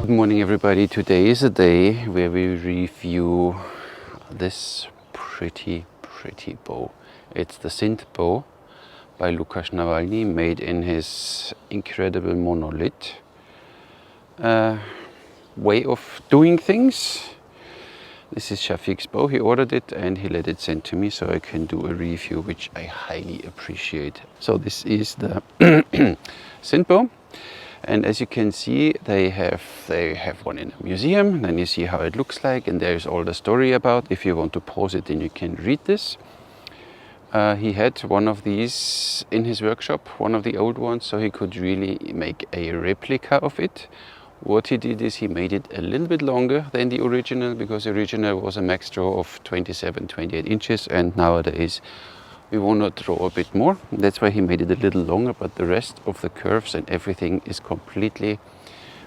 Good morning everybody. Today is a day where we review this pretty bow. It's the Sindh bow by Lukasz Nawalny, made in his incredible Monolith way of doing things. This is Shafiq's bow. He ordered it and he let it sent to me so I can do a review, which I highly appreciate. So this is the Sindh bow. And as you can see, they have one in a museum. Then you see how it looks like, and there's all the story about. If you want to pause it, then you can read this. He had one of these in his workshop, one of the old ones, so he could really make a replica of it. What he did is he made it a little bit longer than the original, because the original was a max draw of 27-28 inches, and nowadays we want to draw a bit more. That's why he made it a little longer, but the rest of the curves and everything is completely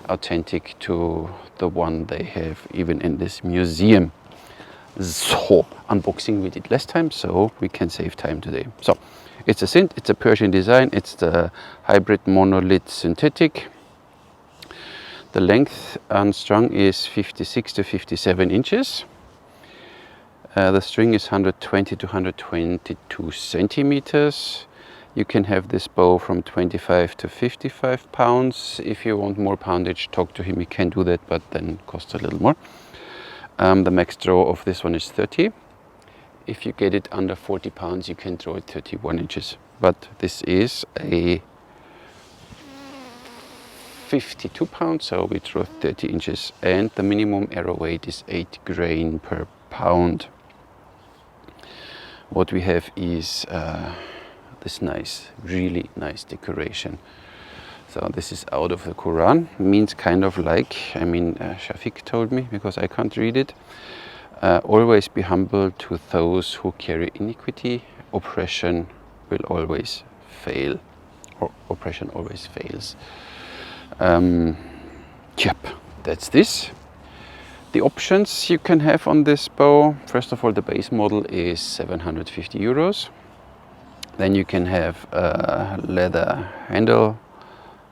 authentic to the one they have even in this museum. So, unboxing we did last time, so we can save time today. So, it's a Sindh, it's a Persian design, it's the hybrid Monolith synthetic. The length unstrung is 56 to 57 inches. The string is 120 to 122 centimeters. You can have this bow from 25 to 55 pounds. If you want more poundage, talk to him, he can do that, but then costs a little more. The max draw of this one is 30. If you get it under 40 pounds, you can draw it 31 inches. But this is a 52 pounds, so we draw 30 inches. And the minimum arrow weight is 8 grain per pound. What we have is this nice, really nice decoration. So this is out of the Quran, means kind of like, Shafiq told me, because I can't read it. Always be humble to those who carry iniquity. Oppression will always fail, or oppression always fails. Yep, that's this. The options you can have on this bow, first of all, the base model is 750 euros. Then you can have a leather handle,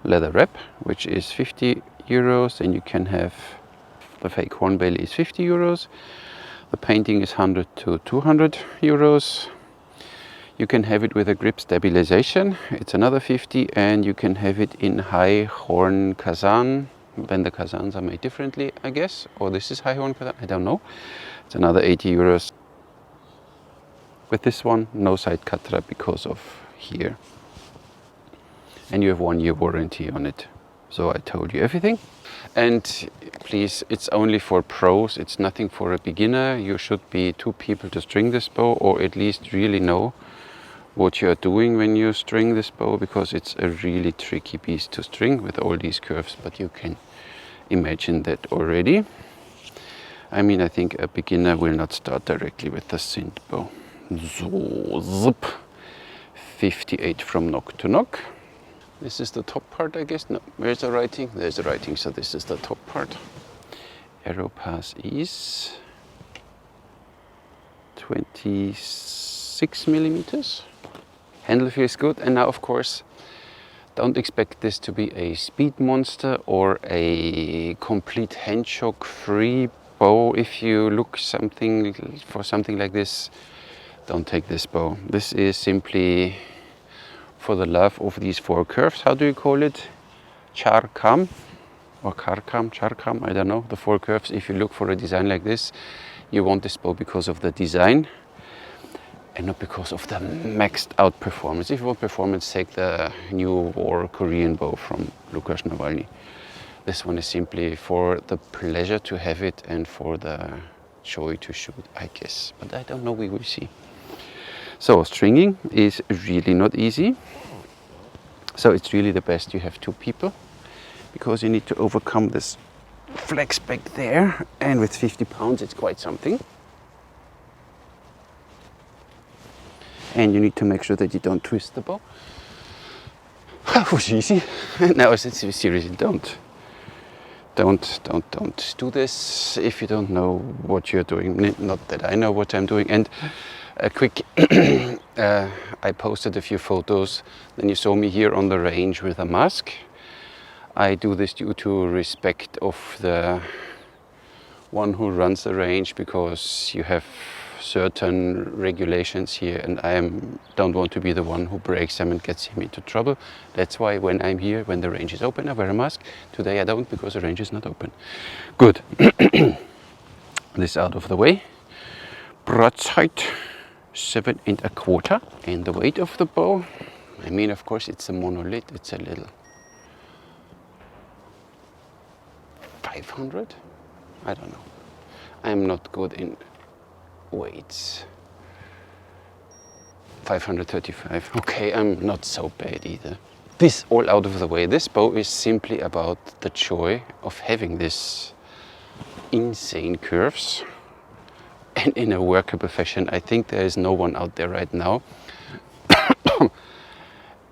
leather wrap, which is 50 euros. Then you can have the fake horn belly is 50 euros. The painting is 100 to 200 euros. You can have it with a grip stabilization, it's another 50, and you can have it in high horn kazan. Then the kazans are made differently, I guess, or this is high horn kazan, I don't know. It's another 80 euros. With this one, no side katra because of here. And you have 1 year warranty on it. So I told you everything. And please, it's only for pros, it's nothing for a beginner. You should be 2 people to string this bow, or at least really know what you're doing when you string this bow, because it's a really tricky beast to string with all these curves, but you can imagine that already. I think a beginner will not start directly with the Sindh bow. So, zip, 58 from knock to knock. This is the top part, I guess. No, where's the writing? There's the writing, so this is the top part. Arrow pass is 26 millimeters. Handle feels good, and now of course don't expect this to be a speed monster or a complete hand shock free bow. If you look for something like this, don't take this bow. This is simply for the love of these 4 curves. How do you call it? Charkam or charkam, I don't know. The 4 curves. If you look for a design like this, you want this bow because of the design and not because of the maxed out performance. If you want performance, take the new war Korean bow from Lukasz Nawalny. This one is simply for the pleasure to have it and for the joy to shoot, I guess. But I don't know, we will see. So stringing is really not easy. So it's really the best you have 2 people, because you need to overcome this flex back there, and with 50 pounds it's quite something. And you need to make sure that you don't twist the bow. That was easy. No, seriously, don't do this if you don't know what you're doing. Not that I know what I'm doing. And a quick, I posted a few photos. Then you saw me here on the range with a mask. I do this due to respect of the one who runs the range, because you have certain regulations here, and don't want to be the one who breaks them and gets him into trouble. That's why when I'm here, when the range is open, I wear a mask. Today I don't, because the range is not open. Good. This out of the way. Broadside 7 1/4, and the weight of the bow, I mean, of course it's a monolith, it's a little 500. I don't know, I'm not good in weights. 535. Okay, I'm not so bad either. This all out of the way. This bow is simply about the joy of having this insane curves and in a workable fashion. I think there is no one out there right now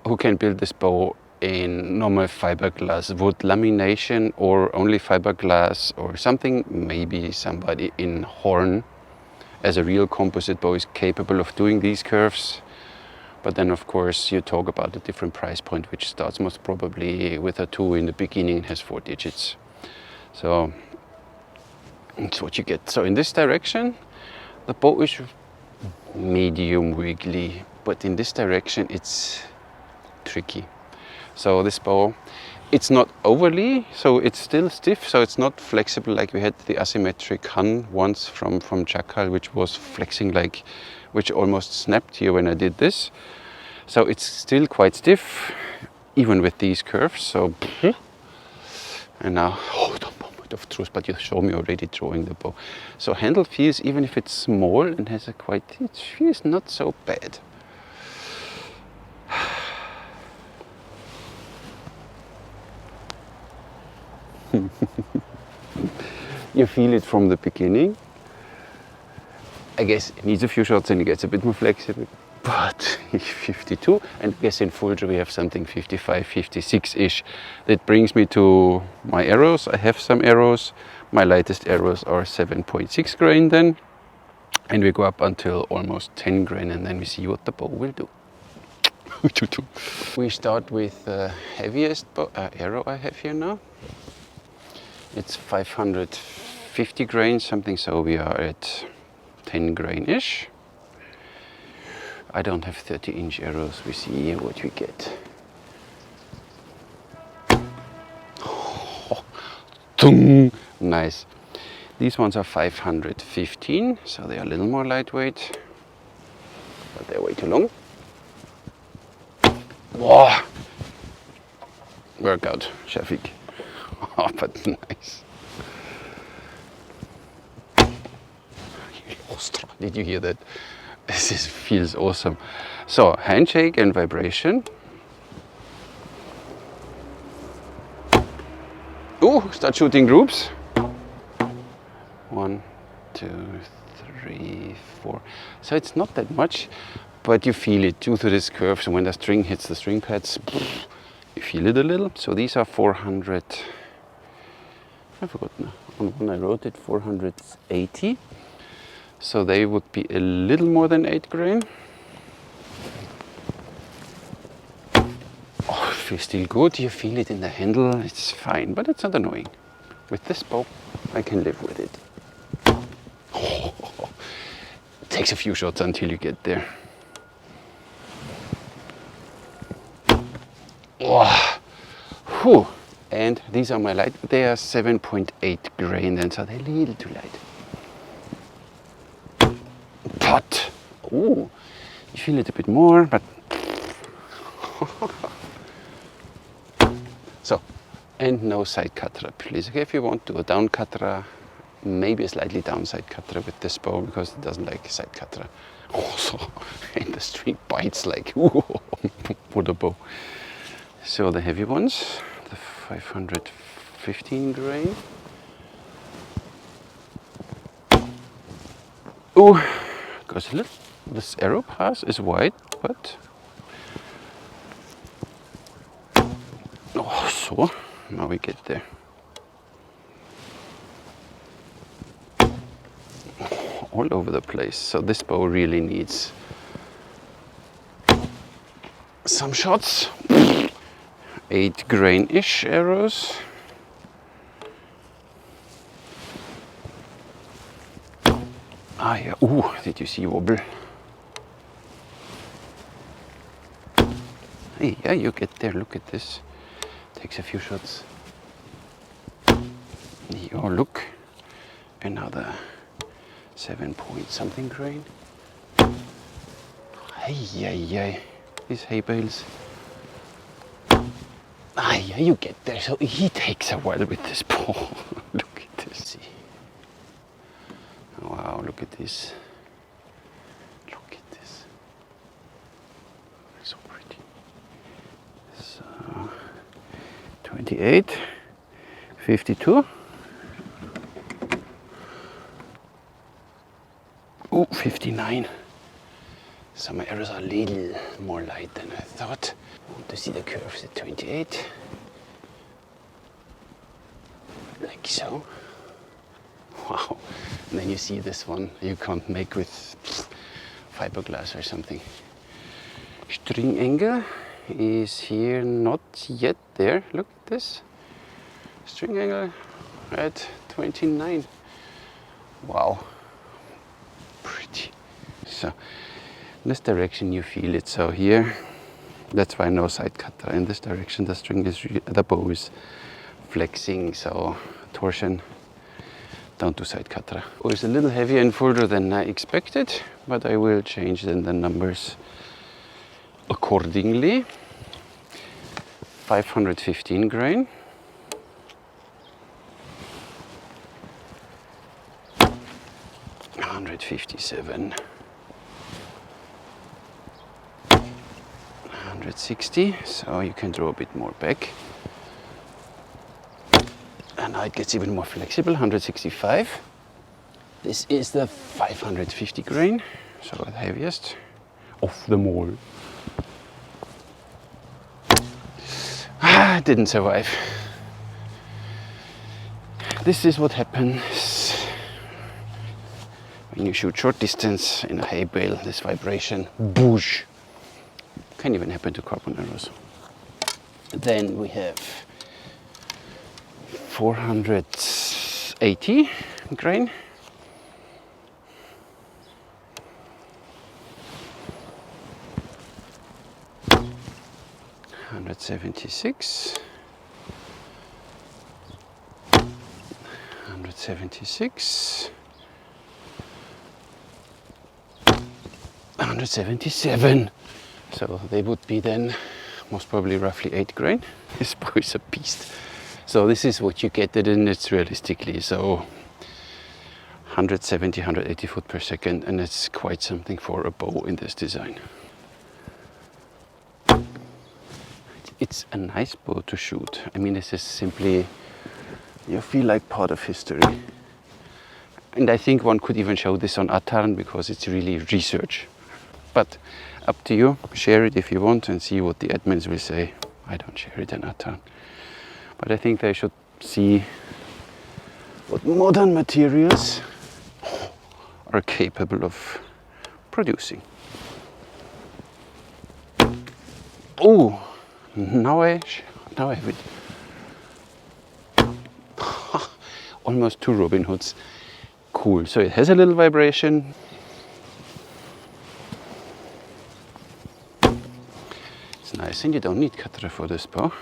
who can build this bow in normal fiberglass wood lamination, or only fiberglass or something. Maybe somebody in horn as a real composite bow is capable of doing these curves. But then of course you talk about a different price point, which starts most probably with a 2 in the beginning and has 4 digits. So that's what you get. So in this direction, the bow is medium wiggly, but in this direction it's tricky. So this bow, it's not overly, so it's still stiff, so it's not flexible like we had the asymmetric Han once from Jackal, which was flexing like, which almost snapped here when I did this. So it's still quite stiff, even with these curves. So, and now, the moment of truth, but you show me already drawing the bow. So handle feels, even if it's small and has a quite, it feels not so bad. You feel it from the beginning. I guess it needs a few shots and it gets a bit more flexible, but 52, and I guess in full draw we have something 55, 56-ish. That brings me to my arrows. I have some arrows. My lightest arrows are 7.6 grain then, and we go up until almost 10 grain, and then we see what the bow will do. We start with the heaviest arrow I have here now. It's 550 grain something, so we are at 10 grain-ish. I don't have 30-inch arrows. We see what we get. Nice. These ones are 515, so they are a little more lightweight, but they're way too long. Whoa! Workout, Shafiq. Oh, but nice. Did you hear that? This feels awesome. So, handshake and vibration. Ooh, start shooting groups. 1, 2, 3, 4. So it's not that much, but you feel it due to this curve. So when the string hits the string pads, you feel it a little. So these are 400. I forgot now. On one I wrote it 480. So they would be a little more than 8 grain. Oh, it feels still good. You feel it in the handle. It's fine, but it's not annoying. With this bow, I can live with it. Oh, it takes a few shots until you get there. Oh, whew. And these are my light. They are 7.8 grain, and so they're a little too light. But, oh, you feel it a bit more, but so, and no side katra, please. Okay, if you want to a down katra, maybe a slightly downside katra with this bow, because it doesn't like side katra. Also, and the string bites like, ooh, what a bow. So the heavy ones, the 515 grain. Ooh, goes a little. This arrow pass is wide, but oh, so now we get there. All over the place. So this bow really needs some shots. 8 grain-ish arrows. Ah yeah, ooh, did you see wobble? Hey, yeah, you get there, look at this. Takes a few shots. Oh, look, another 7 point something grain. Hey, yeah, these hay bales. Ah, yeah, you get there. So he takes a while with this ball. Look at this. See. Wow, look at this. Look at this. So pretty. So 28, 52. Oh, 59. So my arrows are a little more light than I thought. I want to see the curves at 28. Like so. Wow. And then you see this one you can't make with fiberglass or something. String angle is here, not yet there. Look at this. String angle at 29. Wow. Pretty. So in this direction you feel it. So here, that's why no side cutter. In this direction the string is the bow is flexing, so torsion. Don't do side cutter. Oh, it's a little heavier and fuller than I expected, but I will change then the numbers accordingly. 515 grain. 157. 160, so you can draw a bit more back. And now it gets even more flexible, 165. This is the 550 grain, so the heaviest of them all. Ah, didn't survive. This is what happens when you shoot short distance in a hay bale. This vibration, boosh, can even happen to carbon arrows. Then we have 480 grain. 176. 176. 177. So they would be then most probably roughly 8 grain. This bow is a beast. So this is what you get it in its realistically. So 170, 180 foot per second, and it's quite something for a bow in this design. It's a nice bow to shoot. I mean, this is simply, you feel like part of history. And I think one could even show this on Atarn because it's really research. But up to you, share it if you want and see what the admins will say. I don't share it on Atarn. But I think they should see what modern materials are capable of producing. Oh, now I have it. Almost 2 Robin Hoods. Cool. So it has a little vibration. It's nice, and you don't need cutter for this bow.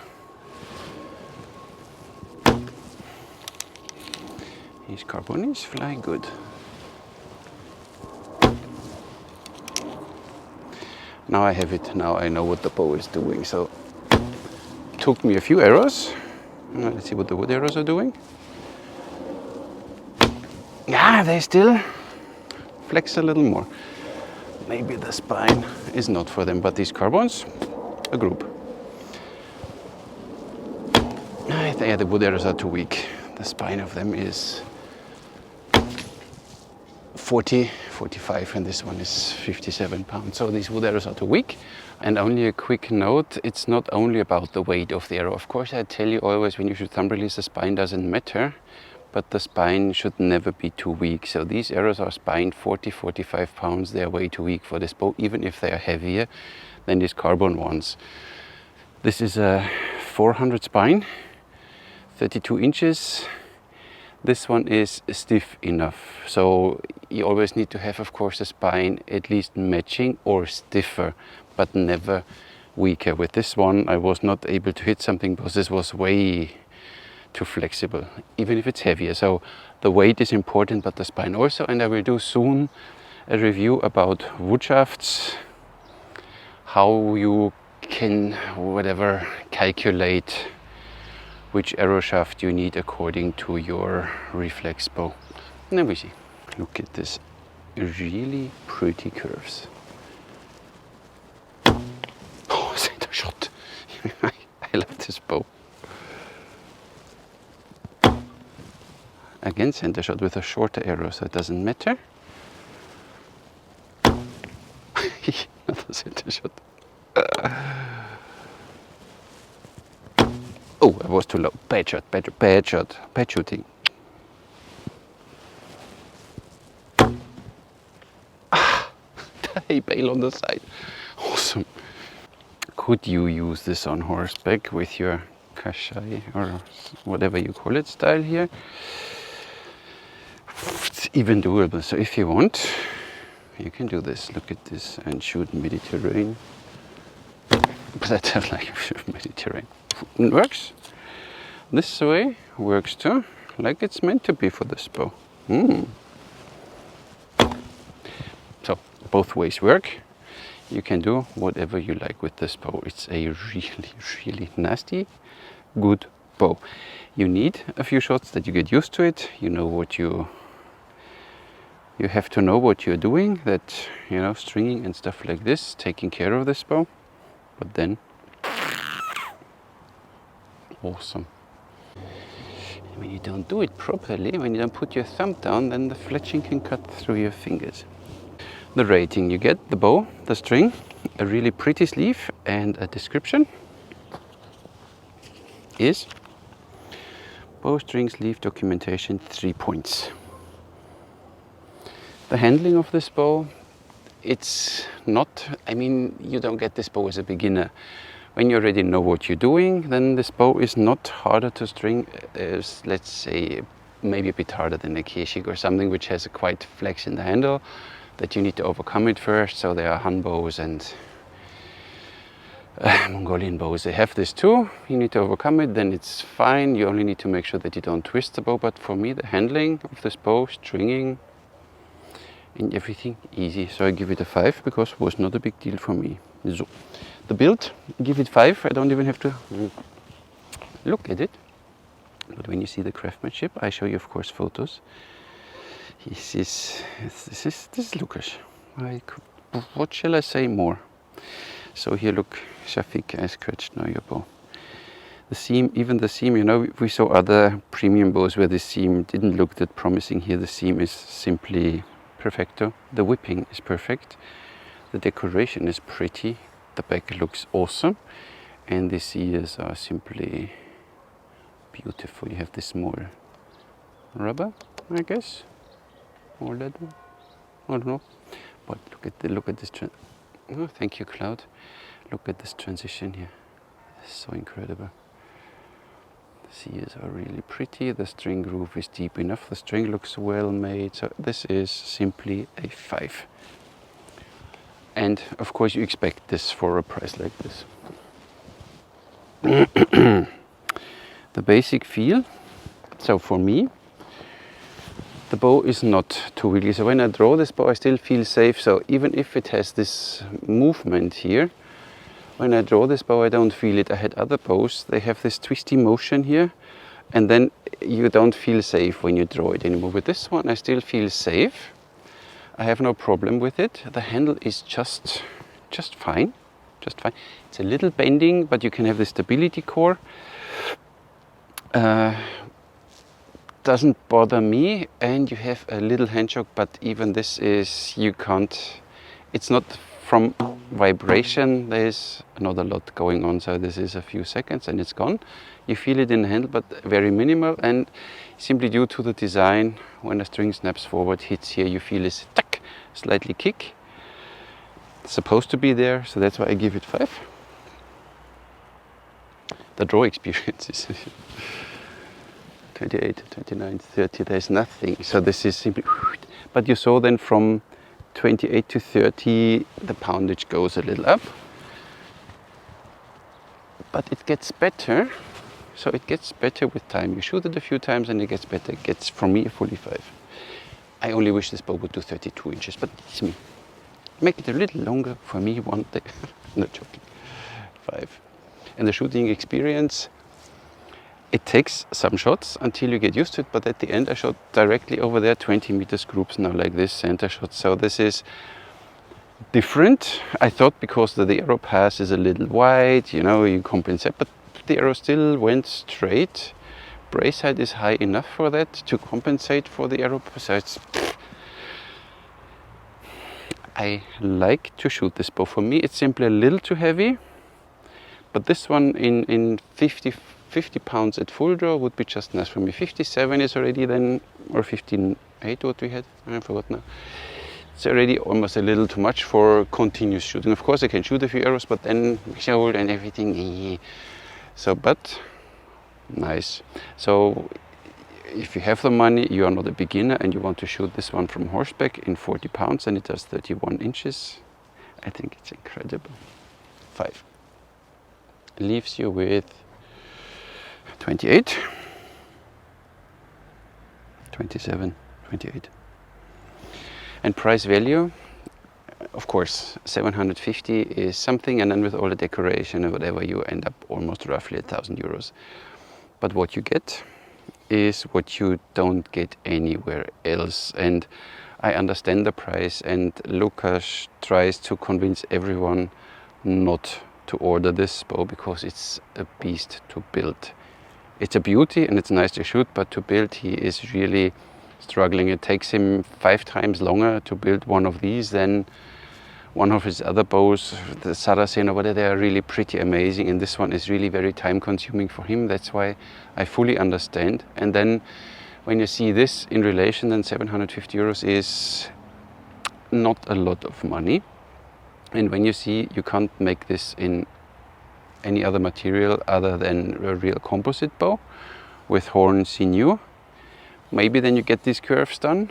These carbonis fly good. Now I have it. Now I know what the bow is doing. So it took me a few arrows. Now let's see what the wood arrows are doing. Yeah, they still flex a little more. Maybe the spine is not for them, but these carbons, a group. Yeah, the wood arrows are too weak. The spine of them is 40, 45, and this one is 57 pounds. So these wood arrows are too weak. And only a quick note, it's not only about the weight of the arrow. Of course, I tell you always when you shoot thumb release, the spine doesn't matter, but the spine should never be too weak. So these arrows are spined 40, 45 pounds. They're way too weak for this bow, even if they are heavier than these carbon ones. This is a 400 spine, 32 inches. This one is stiff enough, so you always need to have, of course, the spine at least matching or stiffer, but never weaker. With this one I was not able to hit something because this was way too flexible, even if it's heavier. So the weight is important, but the spine also. And I will do soon a review about wood shafts, how you can whatever calculate which arrow shaft you need according to your reflex bow. Now we see. Look at this really pretty curves. Oh, center shot. I love this bow. Again, center shot with a shorter arrow, so it doesn't matter. Another center shot. Oh, I was too low. Bad shot, bad shot, bad shooting. Hey, bail on the side. Awesome. Could you use this on horseback with your kashai or whatever you call it style here? It's even doable. So if you want, you can do this. Look at this and shoot Mediterranean. But I don't like Mediterranean. It works. This way works too, like it's meant to be for this bow. So both ways work. You can do whatever you like with this bow. It's a really nasty, good bow. You need a few shots that you get used to it. You know what you have to know what you're doing. That, you know, stringing and stuff like this, taking care of this bow. But then, awesome. When you don't do it properly, when you don't put your thumb down, then the fletching can cut through your fingers. The rating: you get the bow, the string, a really pretty sleeve, and a description is bow, string, sleeve, documentation, 3 points. The handling of this bow, it's not, I mean, you don't get this bow as a beginner. When you already know what you're doing, then this bow is not harder to string as, let's say, maybe a bit harder than a Keshik or something which has a quite flex in the handle, that you need to overcome it first. So there are Han bows and Mongolian bows, they have this too. You need to overcome it, then it's fine. You only need to make sure that you don't twist the bow. But for me, the handling of this bow, stringing and everything, easy. So I give it a 5 because it was not a big deal for me. So the build, give it 5. I don't even have to look at it. But when you see the craftsmanship, I show you, of course, photos. This is Lukasz. What shall I say more? So here, look, Shafiq, I scratched now your bow. The seam, even the seam, you know, we saw other premium bows where the seam didn't look that promising. Here the seam is simply perfecto. The whipping is perfect. The decoration is pretty. The back looks awesome. And the ears are simply beautiful. You have this more rubber, I guess, or leather. I don't know. But look at this. Oh, thank you, Cloud. Look at this transition here. It's so incredible. The ears are really pretty. The string groove is deep enough. The string looks well made. So this is simply a 5. And of course you expect this for a price like this. The basic feel. So for me, the bow is not too wiggly. So when I draw this bow, I still feel safe. So even if it has this movement here, when I draw this bow, I don't feel it. I had other bows, they have this twisty motion here, and then you don't feel safe when you draw it anymore. With this one, I still feel safe. I have no problem with it. The handle is just fine, just fine. It's a little bending, but you can have the stability core. Doesn't bother me, and you have a little hand choke, but even this is, you can't, it's not from vibration. There's not a lot going on, so this is a few seconds and it's gone. You feel it in the handle, but very minimal, and simply due to the design, when a string snaps forward, hits here, you feel this tuck, slightly kick. It's supposed to be there, so that's why I give it 5. the draw experience is 28, 29, 30, there's nothing. So this is simply, but you saw then from 28 to 30, the poundage goes a little up. But it gets better. So it gets better with time. You shoot it a few times and it gets better. It gets, for me, a 45. I only wish this bow would do 32 inches, but it's me. Make it a little longer for me one day. Not joking. 5. And the shooting experience, it takes some shots until you get used to it, but at the end I shot directly over there, 20 meters groups now like this, center shot. So this is different. I thought because the arrow pass is a little wide, you know, you compensate, but the arrow still went straight. Brace height is high enough for that to compensate for the arrow pass. So it's, I like to shoot this bow. For me it's simply a little too heavy, but this one in 50 pounds at full draw would be just nice for me. 57 is already then, or 15.8 what we had, I forgot now. It's already almost a little too much for continuous shooting. Of course I can shoot a few arrows, but then shoulder and everything. So, but nice. So if you have the money, you are not a beginner and you want to shoot this one from horseback in 40 pounds and it does 31 inches, I think it's incredible. 5. Leaves you with 28, 27, 28. And price value, of course, 750 is something, and then with all the decoration and whatever, you end up almost roughly €1,000. But what you get is what you don't get anywhere else. And I understand the price, and Lukasz tries to convince everyone not to order this bow because it's a beast to build. It's a beauty and it's nice to shoot, but to build he is really struggling. It takes him 5 times longer to build one of these than one of his other bows, the Saracen or whatever. They are really pretty amazing, and this one is really very time consuming for him. That's why I fully understand. And then when you see this in relation, then €750 is not a lot of money. And when you see you can't make this in any other material other than a real composite bow with horn sinew, maybe then you get these curves done.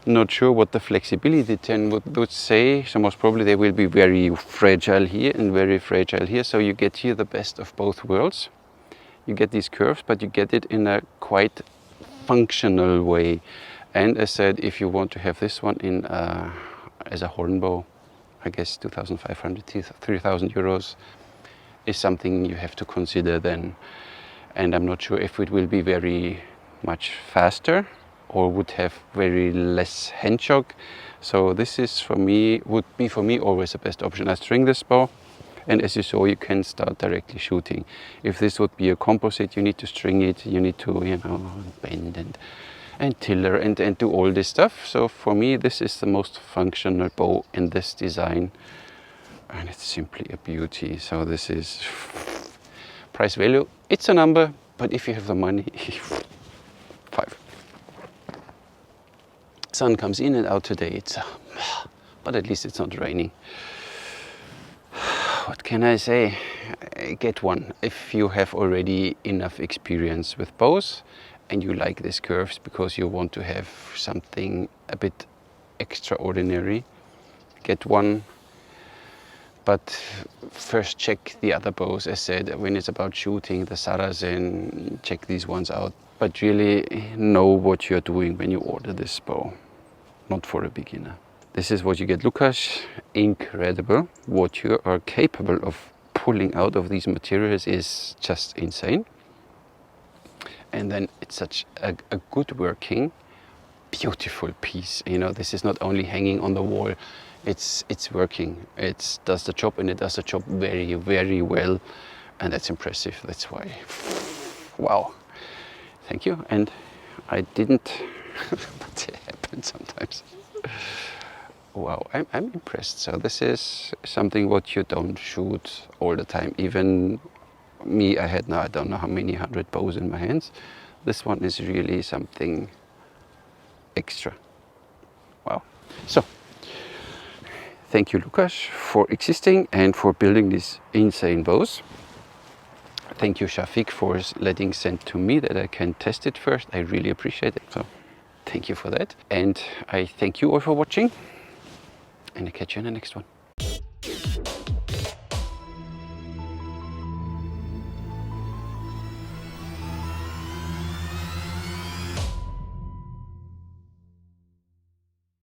Not sure what the flexibility then would say, so most probably they will be very fragile here and very fragile here, so you get here the best of both worlds. You get these curves, but you get it in a quite functional way. And as said, if you want to have this one in as a horn bow, I guess 2,500 to 3,000 euros is something you have to consider then. And I'm not sure if it will be very much faster or would have very less hand shock. So this is for me, would be for me always the best option. I string this bow, and as you saw, you can start directly shooting. If this would be a composite, you need to string it, you need to, you know, bend and tiller and do all this stuff. So for me, this is the most functional bow in this design, and it's simply a beauty. So this is price value. It's a number, but if you have the money, 5. Sun comes in and out today. It's but at least it's not raining. What can I say? Get one if you have already enough experience with bows and you like these curves because you want to have something a bit extraordinary. Get one, but first check the other bows. As said, when it's about shooting the Saracen, check these ones out. But really know what you're doing when you order this bow, not for a beginner. This is what you get, Lukasz. Incredible. What you are capable of pulling out of these materials is just insane. And then it's such a good working, beautiful piece. You know, this is not only hanging on the wall, it's working. It does the job, and it does the job very, very well. And that's impressive. That's why, wow. Thank you. And I didn't, but it happens sometimes. Wow, I'm impressed. So this is something what you don't shoot all the time. Even me, I had now, I don't know how many 100 bows in my hands. This one is really something extra. Wow. So, thank you, Lukasz, for existing and for building these insane bows. thank you, Shafiq, for letting send to me that I can test it first. I really appreciate it. So thank you for that. And I thank you all for watching, and I'll catch you in the next one.